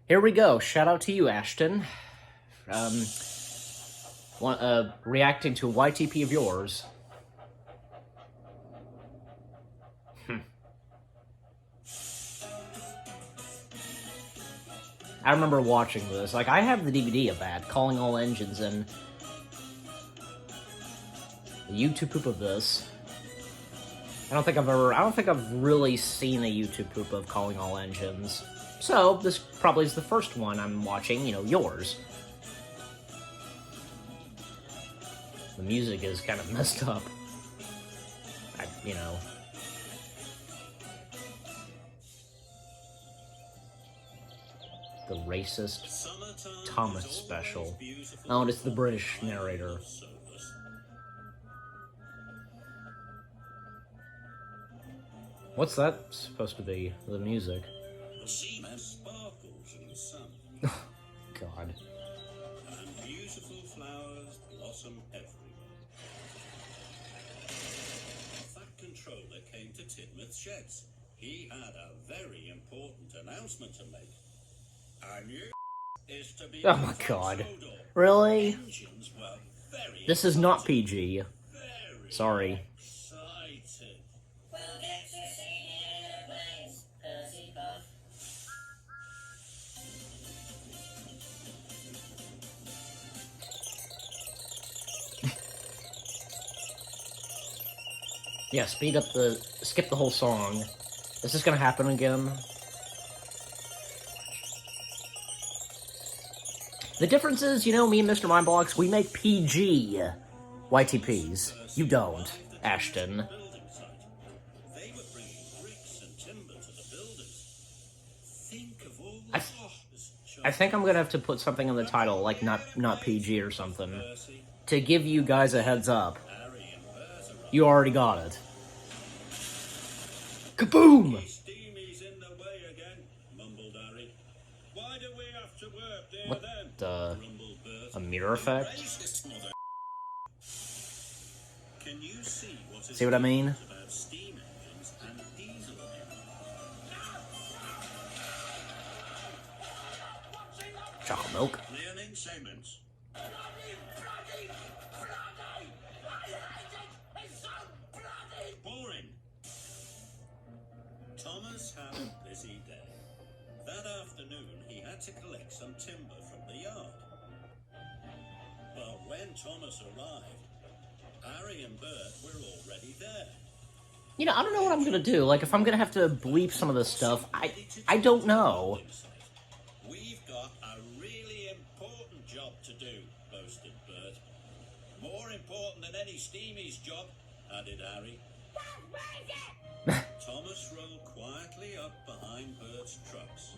Here we go. Shout out to you, Ashton. Reacting to a YTP of yours. I remember watching this. Like, I have the DVD of that, Calling All Engines, and the YouTube poop of this. I don't think I've really seen a YouTube poop of Calling All Engines. So, this probably is the first one I'm watching, yours. The music is kind of messed up. The racist Thomas special. Oh, and it's the British narrator. What's that supposed to be? The music. Sparkles in the sun. God. And beautiful flowers blossom everywhere. That controller came to Tidmouth Sheds. He had a very important announcement to make. A new is to be. Oh my God. Really? This is not PG. Sorry. Yeah, skip the whole song. Is this gonna happen again? The difference is, me and Mr. Mindblocks, we make PG YTPs. You don't, Ashton. I think I'm gonna have to put something in the title, like not PG or something, to give you guys a heads up. You already got it. Kaboom! What the... a mirror effect? See what I mean? Chocolate milk. Thomas had a busy day. That afternoon, he had to collect some timber from the yard. But when Thomas arrived, Harry and Bert were already there. I don't know what I'm gonna do. Like, if I'm gonna have to bleep some of this stuff, I don't know. We've got a really important job to do, boasted Bert. More important than any Steamy's job, added Harry. Thomas rolled quietly up behind Bert's trucks.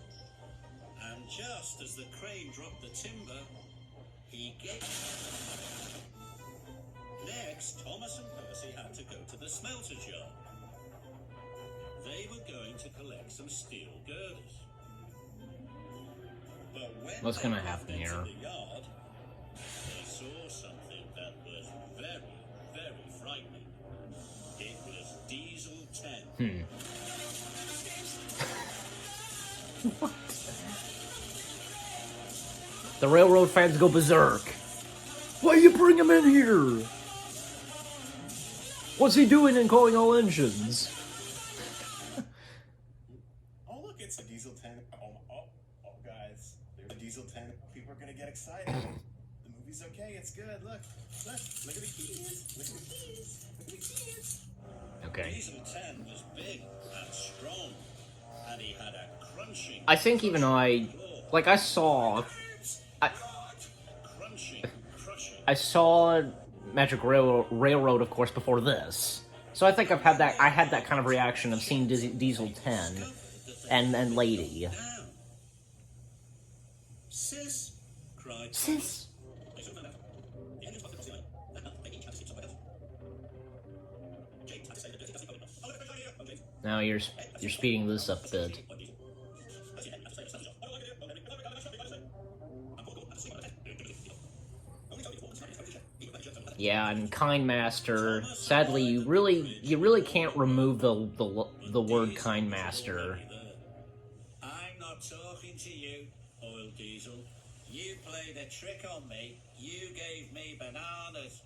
And just as the crane dropped the timber, he gave. Next, Thomas and Percy had to go to the smelter's yard. They were going to collect some steel girders. But when what's going to happen here? The yard, they saw something that was very, very frightening. It was Diesel 10. What? The railroad fans go berserk. Why you bring him in here? What's he doing in Calling All Engines? Oh, look, it's a Diesel 10. Oh, guys. There's a Diesel 10. People are going to get excited. The movie's okay. It's good. Look at the keys. Look at the keys. Look at the keys. Okay. Diesel 10 was big and strong, and he had a crunching. I think even I saw Magic Railroad, of course, before this. So I think I had that kind of reaction of seeing Diesel 10 and Lady. Sis, cried Sis. Now you're speeding this up a bit. Yeah, and Kind Master. Sadly, you really can't remove the word Kind Master. I'm not talking to you. Oil Diesel. You played a trick on me. You gave me bananas.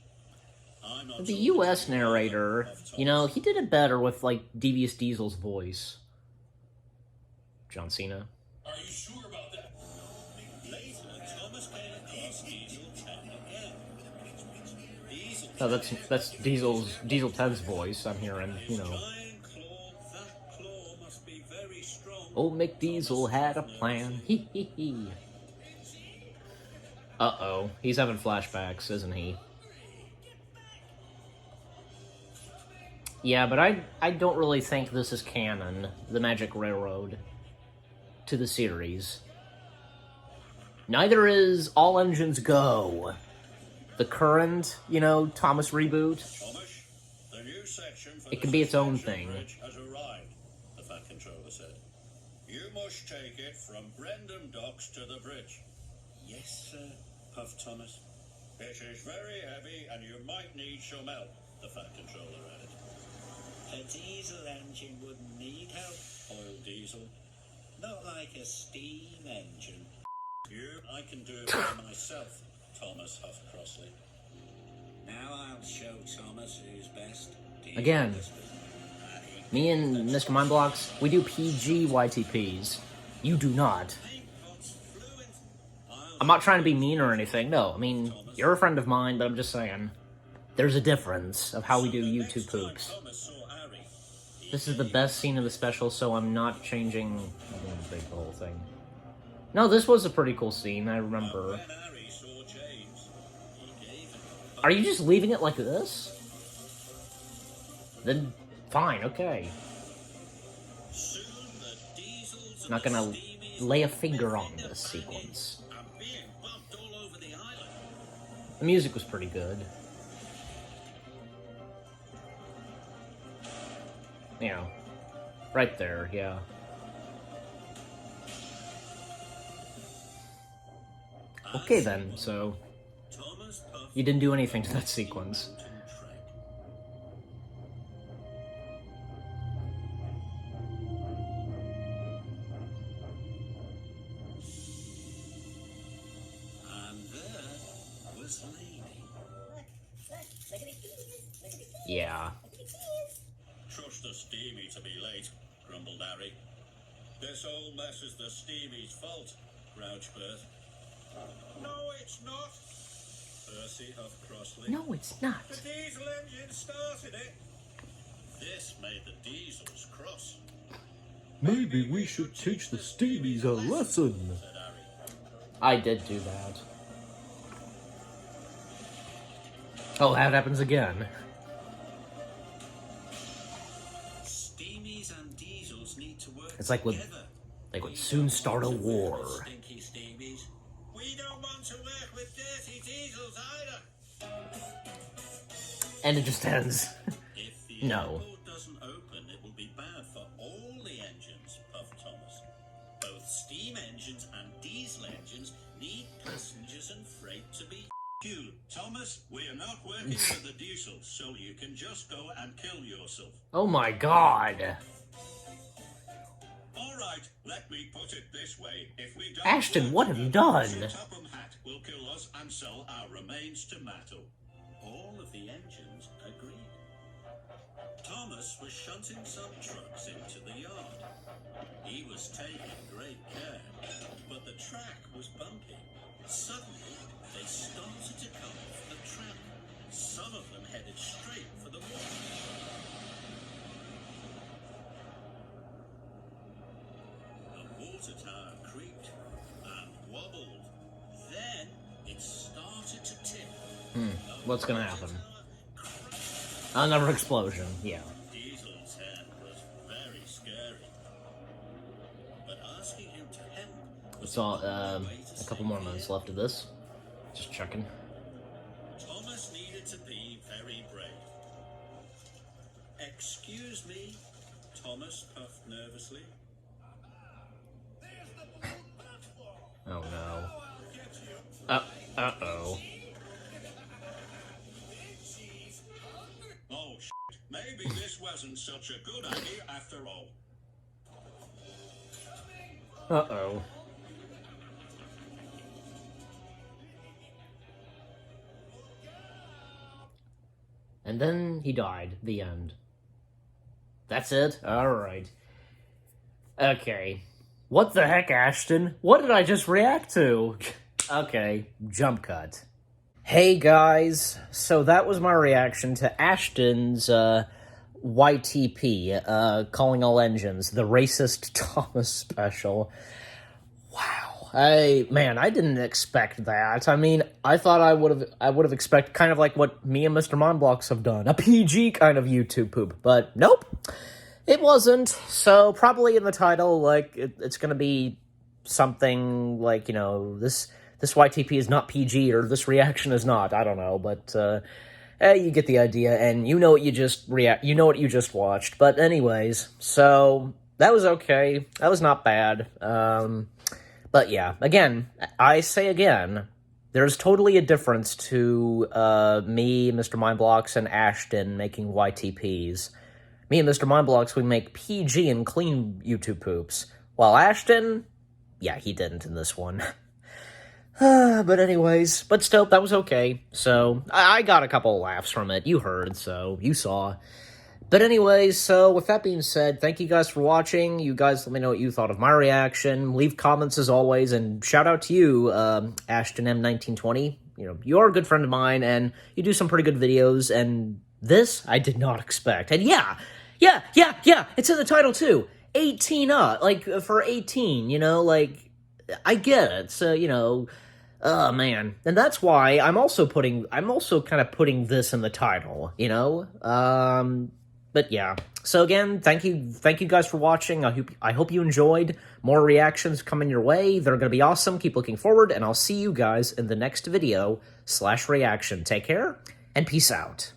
I'm not The talking U.S. to you, narrator, Puff you know, Thomas. he did it better with, like, Devious Diesel's voice. John Cena. Are you sure about that? Later, Thomas came across Diesel 10 again. Diesel No, that's Diesel 10's voice. I'm hearing, you know. giant claw, that claw must be very strong. Old McDiesel Thomas had a nervously. plan. Hee hee hee. Uh-oh. He's having flashbacks, isn't he? Yeah, but I don't really think this is canon, the Magic Railroad, to the series. Neither is All Engines Go, the current, you know, Thomas reboot. Thomas, the new section for It the can be its own suspension thing. bridge has arrived, the Fat Controller said. You must take it from Brendam Docks to the bridge. Yes, sir, puffed Thomas. It is very heavy and you might need some help, the Fat Controller added. A diesel engine wouldn't need help, Oil Diesel. Not like a steam engine. I can do it by myself, Thomas huffed crossly. Now I'll show Thomas who's best. Diesel Again. whispered. Me and Mr. Mindblocks, we do PG YTPs. You do not. Paintpot's fluent. I'm not trying to be mean or anything. No, I mean, you're a friend of mine, but I'm just saying. There's a difference of how we do YouTube poops. Thomas saw Harry. This is the best scene of the special, so I'm not changing the whole thing. No, this was a pretty cool scene, I remember. When Harry saw James, he gave him a Are you just leaving it like this? Then, fine, okay. Soon the diesels and Not the gonna steamies lay a were finger on making this the sequence. banging and being bumped all over the island. The music was pretty good. You know, right there, yeah. Okay then, so Thomas puffed you didn't do anything to that sequence. mountain track. And there was Lady. Yeah. Trust the steamy to be late, grumbled Harry. This whole mess is the steamy's fault, grouched Bert. No, it's not. Percy huffed crossly. No, it's not. The diesel engine started it. This made the diesels cross, Maybe we should teach the Steamies a lesson. said Harry. I did do that. Oh, that happens again. Steamies and diesels need to work It's like with- together. They would soon start a war. Stinky steamies. We don't want to work with dirty diesels either. And it just ends. If the No. airport doesn't open, it will be bad for all the engines, puffed Thomas. Both steam engines and diesel engines need passengers and freight to be fueled. Thomas, we are not working with the diesels, so you can just go and kill yourself. Oh my god. All right, let me put it this way. If we don't Ashton, work what have you together, done? Topham Hatt will kill us and sell our remains to Matto. All of the engines agreed. Thomas was shunting some trucks into the yard. He was taking great care, but the track was bumpy. Suddenly, they started to come off the track. Some of them headed straight for the water. The water tower creaked and wobbled. Then it started to tip. What's gonna happen? Another explosion, yeah. Diesel's head was very scary. But asking him to help was It's all, the only way to a save couple more the minutes air. left of this. Just checking. Thomas needed to be very brave. Excuse me, Thomas puffed nervously. Oh no. Uh-oh. Oh, shit. Maybe this wasn't such a good idea after all. Uh-oh. And then he died. The end. That's it? Alright. Okay. What the heck, Ashton? What did I just react to? Okay, jump cut. Hey guys, so that was my reaction to Ashton's YTP, Calling All Engines, the Racist Thomas special. Wow. I didn't expect that. I mean, I thought I would have expected kind of like what me and Mr. Monblocks have done, a PG kind of YouTube poop, but nope. It wasn't, so probably in the title, like, it's gonna be something like, you know, this YTP is not PG, or this reaction is not, I don't know, but, you get the idea, and you know what you just watched, but anyways, so, that was okay, that was not bad, but yeah, again, I say again, there's totally a difference to, me, Mr. Mindblocks, and Ashton making YTPs. Me and Mr. Mindblocks, we make PG and clean YouTube poops. While Ashton, yeah, he didn't in this one. But anyways, but still, that was okay. So, I got a couple of laughs from it. You heard, so you saw. But anyways, so with that being said, thank you guys for watching. You guys let me know what you thought of my reaction. Leave comments as always, and shout out to you, Ashton M1920. You know, you're a good friend of mine, and you do some pretty good videos, and this I did not expect. And yeah, it's in the title too. 18 up, like, for 18, you know, like, I get it, so, you know, oh, man. And that's why I'm also kind of putting this in the title, you know, but yeah. So again, thank you guys for watching. I hope you enjoyed. More reactions coming your way. They're gonna be awesome. Keep looking forward, and I'll see you guys in the next video /reaction. Take care, and peace out.